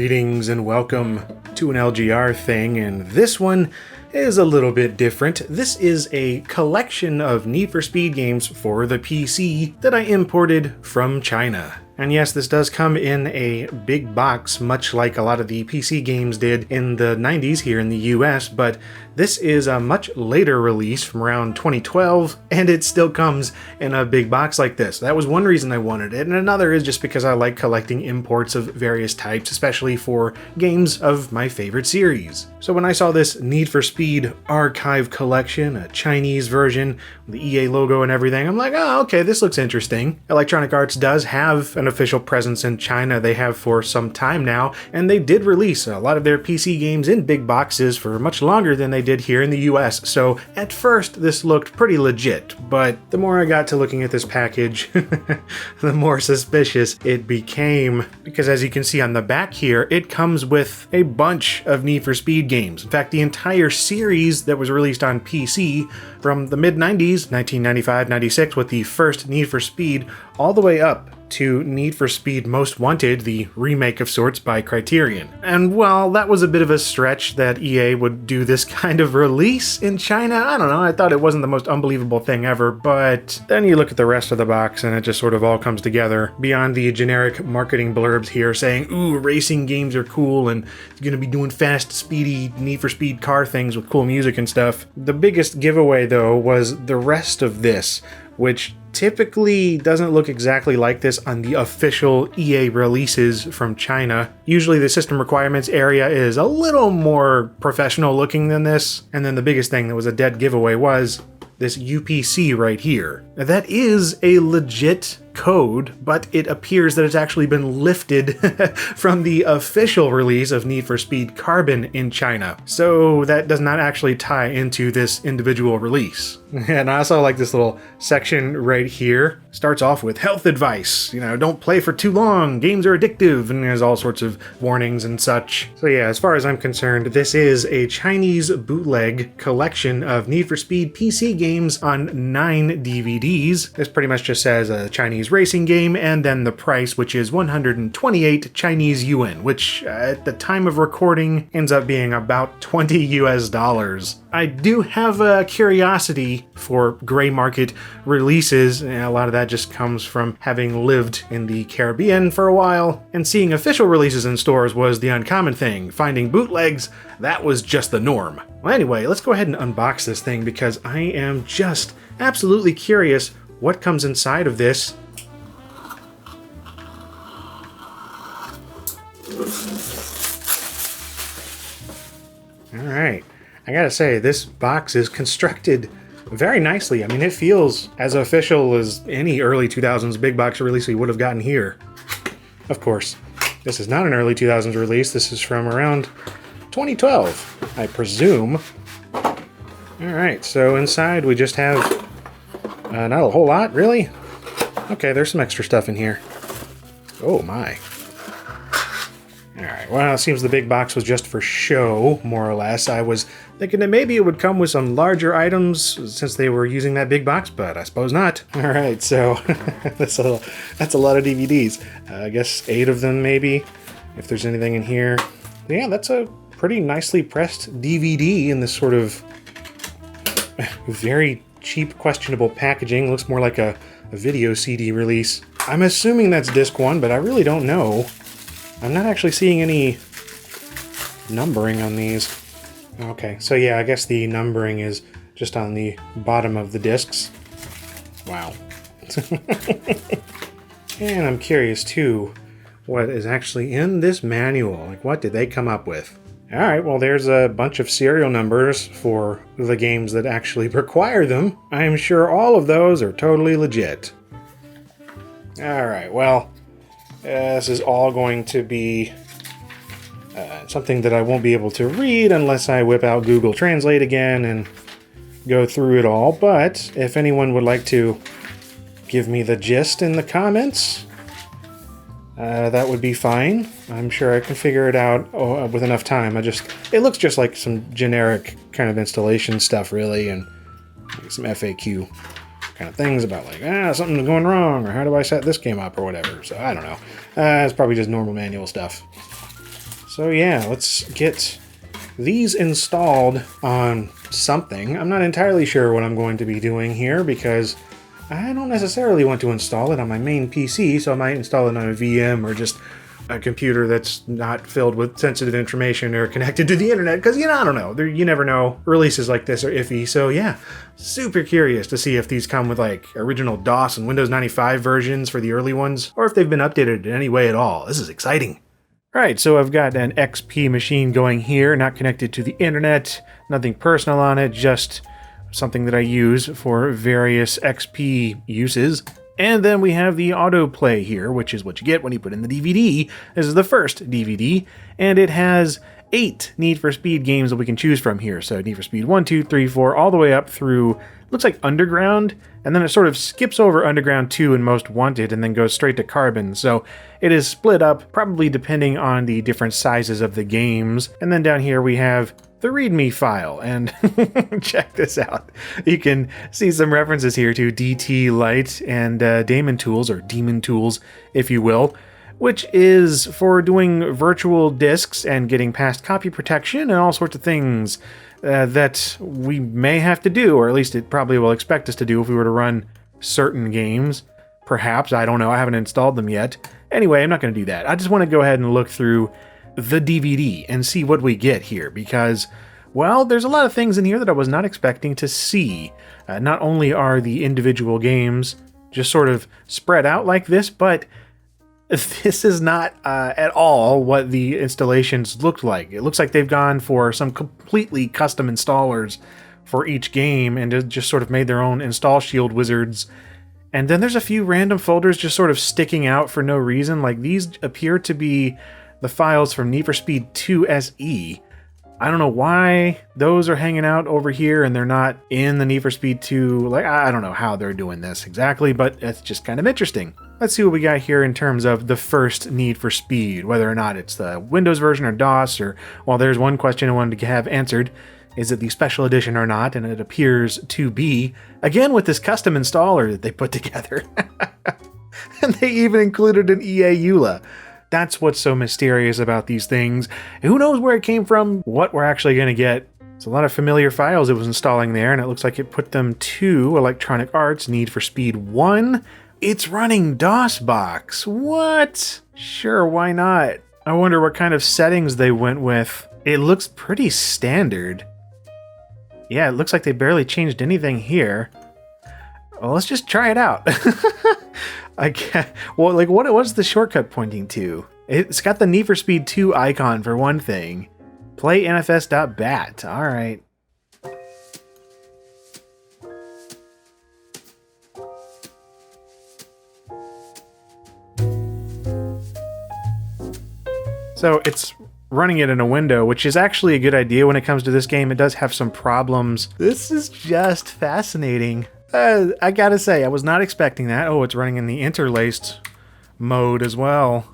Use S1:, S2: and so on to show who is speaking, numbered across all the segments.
S1: Greetings and welcome to an LGR thing, and this one is a little bit different. This is a collection of Need for Speed games for the PC that I imported from China. And yes, this does come in a big box, much like a lot of the PC games did in the 90s here in the US, but this is a much later release from around 2012, and it still comes in a big box like this. That was one reason I wanted it, and another is just because I like collecting imports of various types, especially for games of my favorite series. So when I saw this Need for Speed Archive Collection, a Chinese version, with the EA logo and everything, I'm like, oh, okay, this looks interesting. Electronic Arts does have an official presence in China. They have for some time now, and they did release a lot of their PC games in big boxes for much longer than they did here in the US. So at first this looked pretty legit, but the more I got to looking at this package, the more suspicious it became, because as you can see on the back here, it comes with a bunch of Need for Speed games. In fact, the entire series that was released on PC from the mid-90s, 1995-96, with the first Need for Speed, all the way up to Need for Speed Most Wanted, the remake of sorts by Criterion. And while that was a bit of a stretch that EA would do this kind of release in China, I don't know, I thought it wasn't the most unbelievable thing ever, but then you look at the rest of the box and it just sort of all comes together. Beyond the generic marketing blurbs here saying, ooh, racing games are cool and it's gonna be doing fast, speedy Need for Speed car things with cool music and stuff. The biggest giveaway though was the rest of this, which typically doesn't look exactly like this on the official EA releases from China. Usually the system requirements area is a little more professional looking than this. And then the biggest thing that was a dead giveaway was this UPC right here. Now that is a legit code, but it appears that it's actually been lifted from the official release of Need for Speed Carbon in China. So that does not actually tie into this individual release. And I also like this little section right here. Starts off with health advice. You know, don't play for too long, games are addictive, and there's all sorts of warnings and such. So yeah, as far as I'm concerned, this is a Chinese bootleg collection of Need for Speed PC games on 9 DVDs. This pretty much just says a Chinese racing game and then the price, which is 128 Chinese yuan, which at the time of recording ends up being about 20 US dollars. I do have a curiosity for gray market releases, and a lot of that just comes from having lived in the Caribbean for a while, and seeing official releases in stores was the uncommon thing. Finding bootlegs, that was just the norm. Well, anyway, let's go ahead and unbox this thing because I am just absolutely curious what comes inside of this. Alright, I gotta say, this box is constructed very nicely. I mean, it feels as official as any early 2000s big box release we would have gotten here. Of course, this is not an early 2000s release, this is from around 2012, I presume. Alright, so inside we just have not a whole lot, really? Okay, there's some extra stuff in here. Oh my. Alright, well, it seems the big box was just for show, more or less. I was thinking that maybe it would come with some larger items since they were using that big box, but I suppose not. Alright, so that's a lot of DVDs. I guess 8 of them maybe, if there's anything in here. Yeah, that's a pretty nicely pressed DVD in this sort of very cheap, questionable packaging. Looks more like a video CD release. I'm assuming that's disc 1, but I really don't know. I'm not actually seeing any numbering on these. Okay, so yeah, I guess the numbering is just on the bottom of the discs. Wow. And I'm curious too, what is actually in this manual? Like, what did they come up with? Alright, well there's a bunch of serial numbers for the games that actually require them. I'm sure all of those are totally legit. Alright, well, this is all going to be something that I won't be able to read unless I whip out Google Translate again and go through it all, but if anyone would like to give me the gist in the comments, that would be fine. I'm sure I can figure it out with enough time. It looks just like some generic kind of installation stuff, really, and some FAQ kind of things about like, something's going wrong, or how do I set this game up, or whatever. So I don't know. It's probably just normal manual stuff. So yeah, let's get these installed on something. I'm not entirely sure what I'm going to be doing here because I don't necessarily want to install it on my main PC, so I might install it on a VM or just a computer that's not filled with sensitive information or connected to the internet, because, you know, I don't know. You never know. Releases like this are iffy, so yeah. Super curious to see if these come with, like, original DOS and Windows 95 versions for the early ones, or if they've been updated in any way at all. This is exciting. Alright, so I've got an XP machine going here, not connected to the internet, nothing personal on it, just something that I use for various XP uses. And then we have the autoplay here, which is what you get when you put in the DVD. This is the first DVD, and it has 8 Need for Speed games that we can choose from here. So Need for Speed 1, 2, 3, 4, all the way up through, looks like Underground, and then it sort of skips over Underground 2 and Most Wanted, and then goes straight to Carbon. So it is split up, probably depending on the different sizes of the games. And then down here we have the README file, and check this out. You can see some references here to DT Lite and Daemon Tools, or Demon Tools, if you will, which is for doing virtual disks and getting past copy protection and all sorts of things that we may have to do, or at least it probably will expect us to do if we were to run certain games. Perhaps, I don't know, I haven't installed them yet. Anyway, I'm not going to do that. I just want to go ahead and look through the DVD and see what we get here, because, well, there's a lot of things in here that I was not expecting to see. Not only are the individual games just sort of spread out like this, but this is not at all what the installations looked like. It looks like they've gone for some completely custom installers for each game and just sort of made their own install shield wizards. And then there's a few random folders just sort of sticking out for no reason. Like, these appear to be the files from Need for Speed 2 SE. I don't know why those are hanging out over here and they're not in the Need for Speed 2. Like, I don't know how they're doing this exactly, but it's just kind of interesting. Let's see what we got here in terms of the first Need for Speed, whether or not it's the Windows version or DOS, or, well, there's one question I wanted to have answered. Is it the special edition or not? And it appears to be, again with this custom installer that they put together. And they even included an EA EULA. That's what's so mysterious about these things. Who knows where it came from, what we're actually going to get. There's a lot of familiar files it was installing there, and it looks like it put them to Electronic Arts Need for Speed 1. It's running DOSBox. What? Sure, why not? I wonder what kind of settings they went with. It looks pretty standard. Yeah, it looks like they barely changed anything here. Well, let's just try it out. I can't. Well, like, what was the shortcut pointing to? It's got the Need for Speed 2 icon for one thing. Play nfs.bat. All right. So it's running it in a window, which is actually a good idea when it comes to this game. It does have some problems. This is just fascinating. I gotta say, I was not expecting that. Oh, it's running in the interlaced mode as well.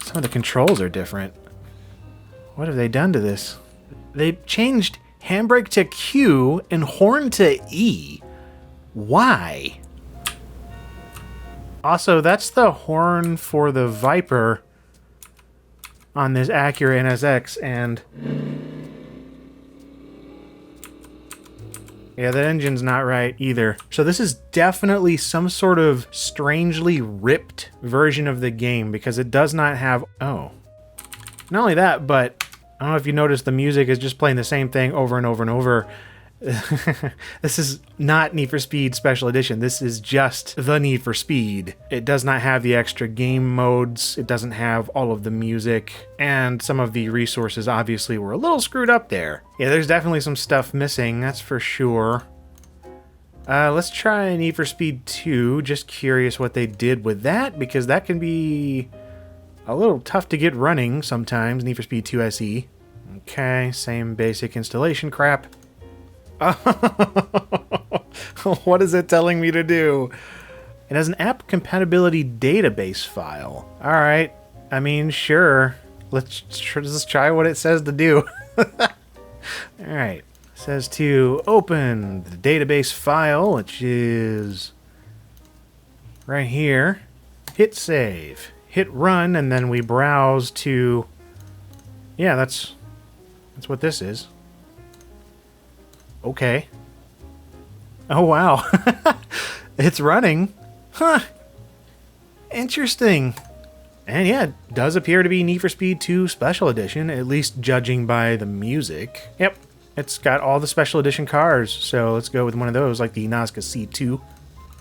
S1: Some of the controls are different. What have they done to this? They changed handbrake to Q and horn to E. Why? Also, that's the horn for the Viper on this Acura NSX, and yeah, that engine's not right either. So this is definitely some sort of strangely ripped version of the game, because it does not have... Oh. Not only that, but I don't know if you noticed, the music is just playing the same thing over and over and over. This is not Need for Speed Special Edition. This is just the Need for Speed. It does not have the extra game modes. It doesn't have all of the music. And some of the resources obviously were a little screwed up there. Yeah, there's definitely some stuff missing, that's for sure. Let's try Need for Speed 2. Just curious what they did with that, because that can be a little tough to get running sometimes. Need for Speed 2 SE. Okay, same basic installation crap. What is it telling me to do? It has an app compatibility database file. All right. I mean, sure. Let's just try what it says to do. All right. It says to open the database file, which is right here. Hit save. Hit run, and then we browse to... Yeah, that's what this is. Okay. Oh, wow. It's running. Huh. Interesting. And yeah, it does appear to be Need for Speed 2 Special Edition, at least judging by the music. Yep, it's got all the Special Edition cars, so let's go with one of those, like the Nazca C2.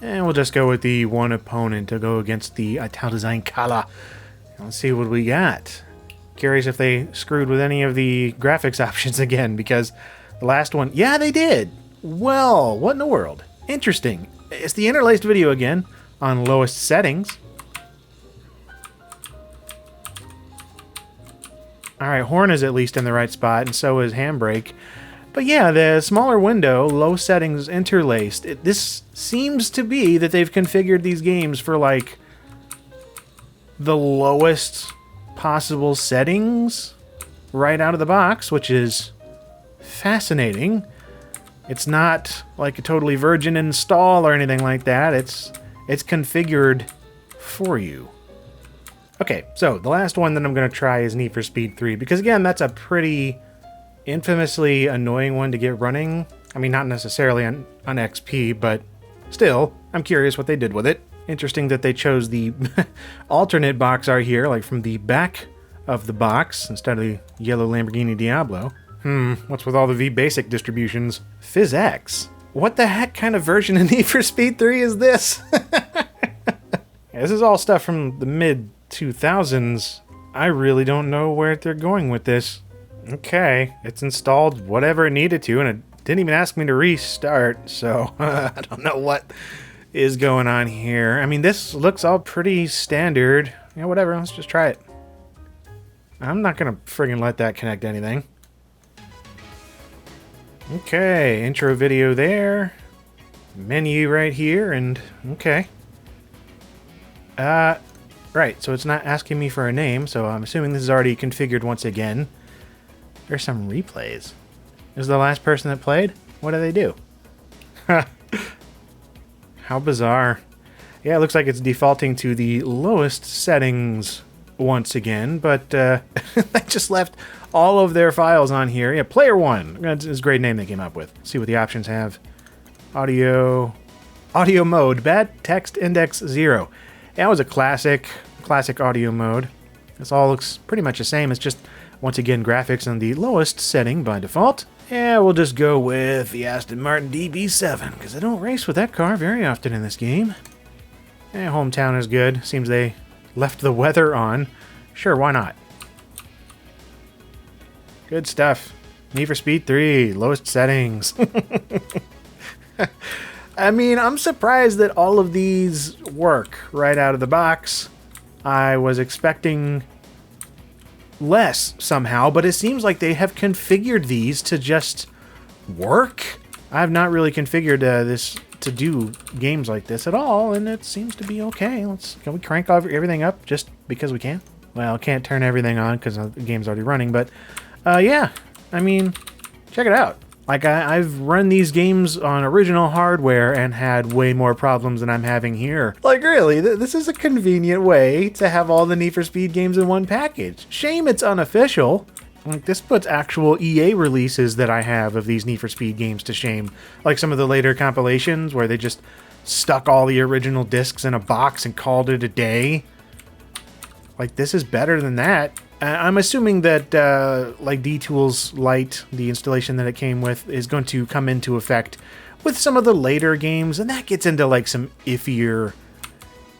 S1: And we'll just go with the one opponent to go against the Ital Design Kala. Let's see what we got. Curious if they screwed with any of the graphics options again, because the last one... Yeah, they did! Well, what in the world? Interesting. It's the interlaced video again, on lowest settings. Alright, horn is at least in the right spot, and so is handbrake. But yeah, the smaller window, low settings interlaced. This seems to be that they've configured these games for, like, the lowest possible settings right out of the box, which is fascinating. It's not like a totally virgin install or anything like that. It's configured for you. Okay, so the last one that I'm going to try is Need for Speed 3, because again, that's a pretty infamously annoying one to get running. I mean, not necessarily on XP, but still, I'm curious what they did with it. Interesting that they chose the alternate box art here, like from the back of the box, instead of the yellow Lamborghini Diablo. What's with all the V-Basic distributions? PhysX? What the heck kind of version of Need for Speed 3 is this? This is all stuff from the mid-2000s. I really don't know where they're going with this. Okay, it's installed whatever it needed to, and it didn't even ask me to restart, so I don't know what is going on here. I mean, this looks all pretty standard. Yeah, whatever, let's just try it. I'm not gonna friggin' let that connect to anything. Okay, intro video there. Menu right here, and okay. Right, so it's not asking me for a name, so I'm assuming this is already configured once again. There's some replays. Is the last person that played? What do they do? How bizarre. Yeah, it looks like it's defaulting to the lowest settings once again, but they just left all of their files on here. Yeah, Player 1. That's a great name they came up with. Let's see what the options have. Audio mode, bad text index 0. That was a classic audio mode. This all looks pretty much the same. It's just, once again, graphics on the lowest setting by default. Yeah, we'll just go with the Aston Martin DB7, because I don't race with that car very often in this game. Hometown is good. Seems they left the weather on. Sure, why not? Good stuff. Need for Speed 3, lowest settings. I mean, I'm surprised that all of these work right out of the box. I was expecting less somehow, but it seems like they have configured these to just work. I have not really configured this to do games like this at all, and it seems to be okay. Can we crank everything up just because we can? Well, can't turn everything on because the game's already running, but yeah, I mean, check it out. Like, I've run these games on original hardware and had way more problems than I'm having here. Like, really, this is a convenient way to have all the Need for Speed games in one package. Shame it's unofficial. Like, this puts actual EA releases that I have of these Need for Speed games to shame. Like some of the later compilations where they just stuck all the original discs in a box and called it a day. Like, this is better than that. I'm assuming that, like, DTools Lite, the installation that it came with, is going to come into effect with some of the later games, and that gets into, like, some iffier,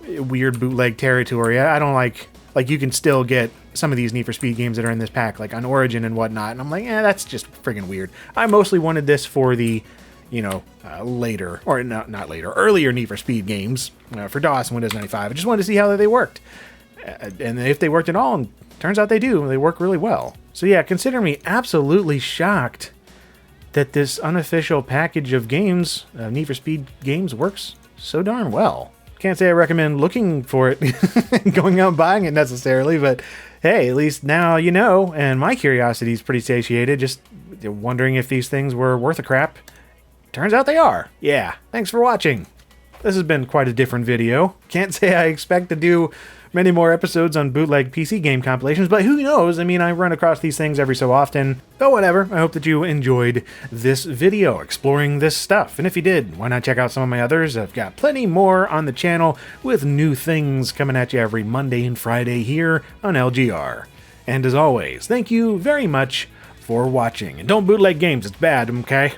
S1: weird bootleg territory. I don't like, you can still get some of these Need for Speed games that are in this pack, like on Origin and whatnot, and I'm like, that's just friggin' weird. I mostly wanted this for the, you know, later, or not later, earlier Need for Speed games, for DOS and Windows 95. I just wanted to see how they worked. And if they worked at all, and turns out they do. They work really well. So yeah, consider me absolutely shocked that this unofficial package of games, Need for Speed games, works so darn well. Can't say I recommend looking for it, going out and buying it necessarily, but hey, at least now you know, and my curiosity is pretty satiated, just wondering if these things were worth a crap. Turns out they are. Yeah, thanks for watching. this has been quite a different video. Can't say I expect to do many more episodes on bootleg PC game compilations, but who knows? I mean, I run across these things every so often. But whatever, I hope that you enjoyed this video exploring this stuff. And if you did, why not check out some of my others? I've got plenty more on the channel with new things coming at you every Monday and Friday here on LGR. And as always, thank you very much for watching. And don't bootleg games, it's bad, okay?